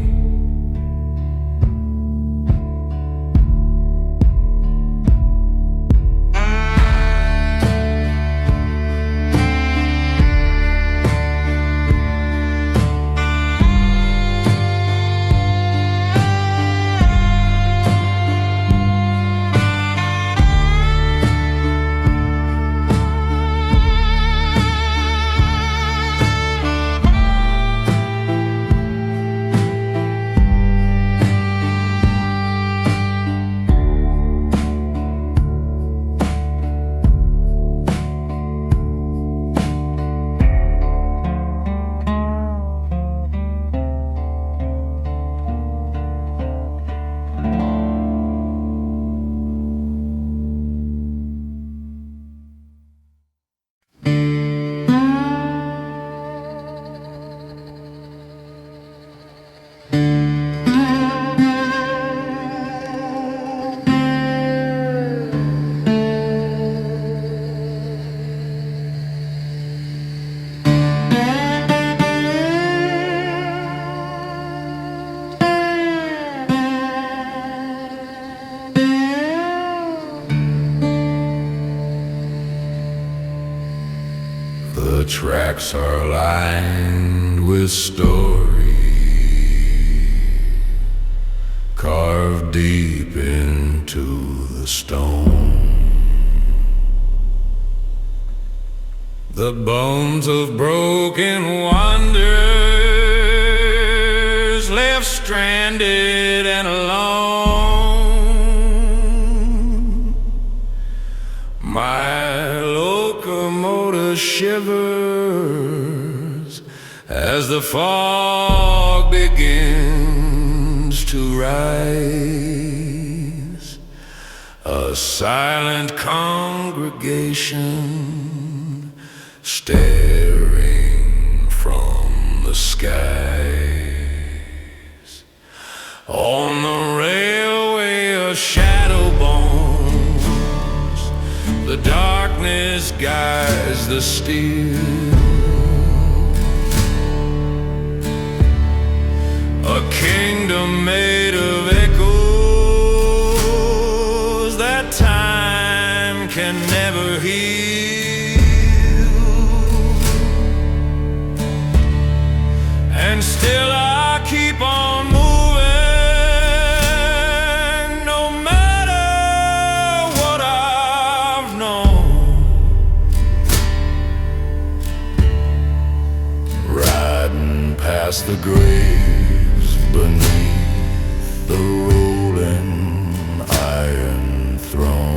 [SPEAKER 1] The tracks are lined with story, carved deep into the stone. The bones of broken wanderers left stranded and alone. My locomotive shivers as the fog begins to rise, a silent congregation staring from the skies. On the railway of shadow bones, the darkness guides the steel. A kingdom made of echoes that time can never heal. And still I keep on moving, no matter what I've known. Riding past the graves beneath the rolling iron throne.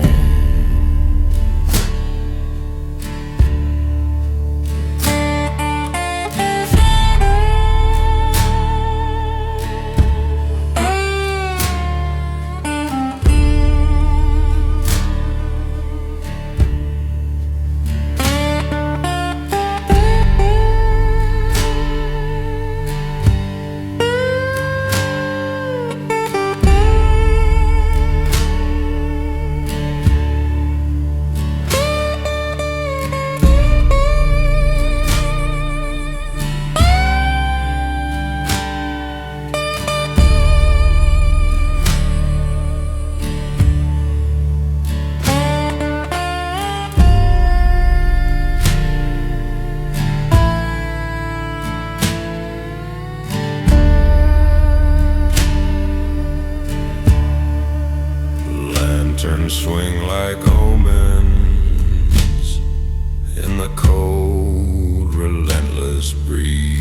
[SPEAKER 1] Lanterns swing like omens in the cold, relentless breeze,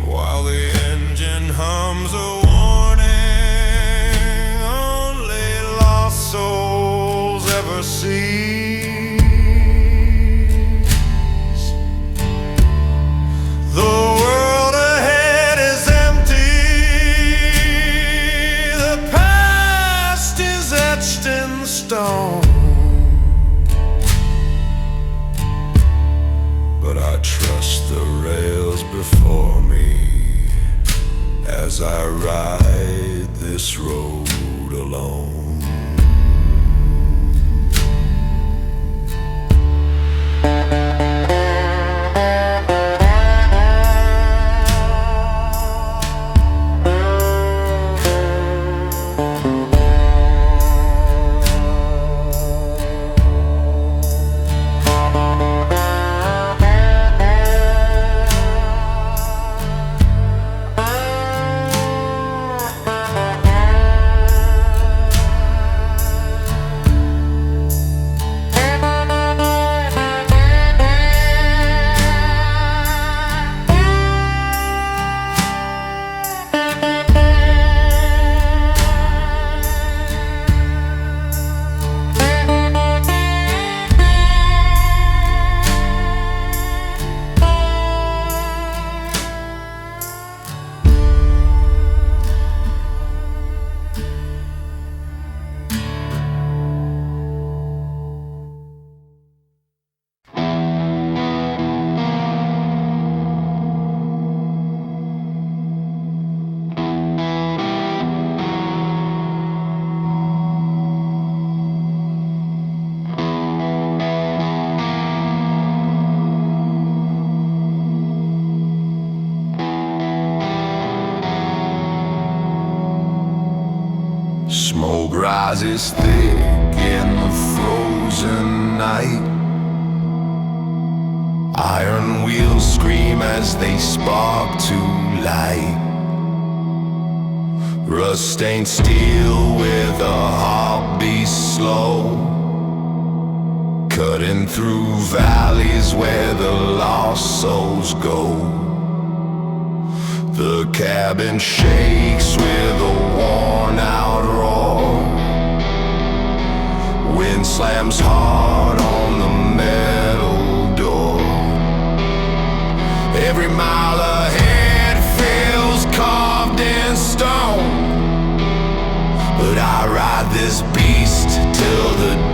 [SPEAKER 1] while the engine hums a warning only lost souls ever see. But I trust the rails before me as I ride this road alone. Smoke rises thick in the frozen night. Iron wheels scream as they spark to light. Rust-stained steel with a heartbeat slow, cutting through valleys where the lost souls go. The cabin shakes with a worn-out roar. Wind slams hard on the metal door. Every mile ahead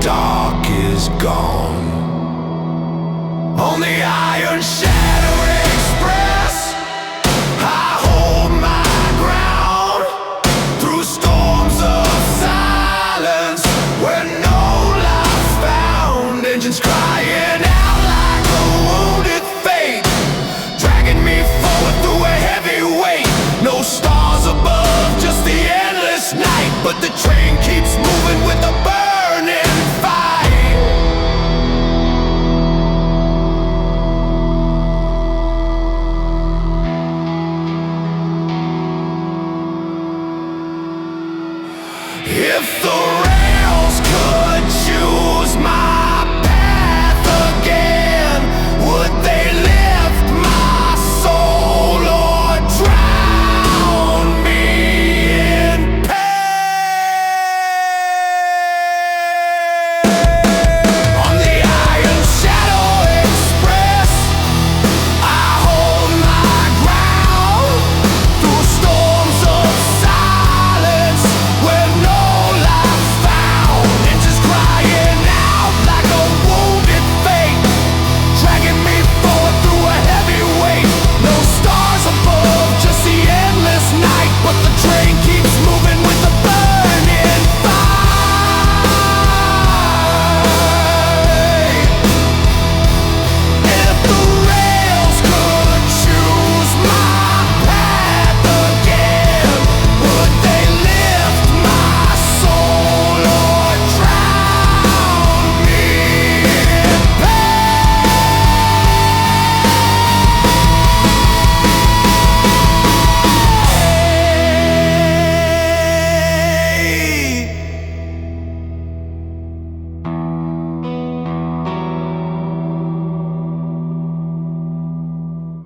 [SPEAKER 1] dark is gone. On the iron shadow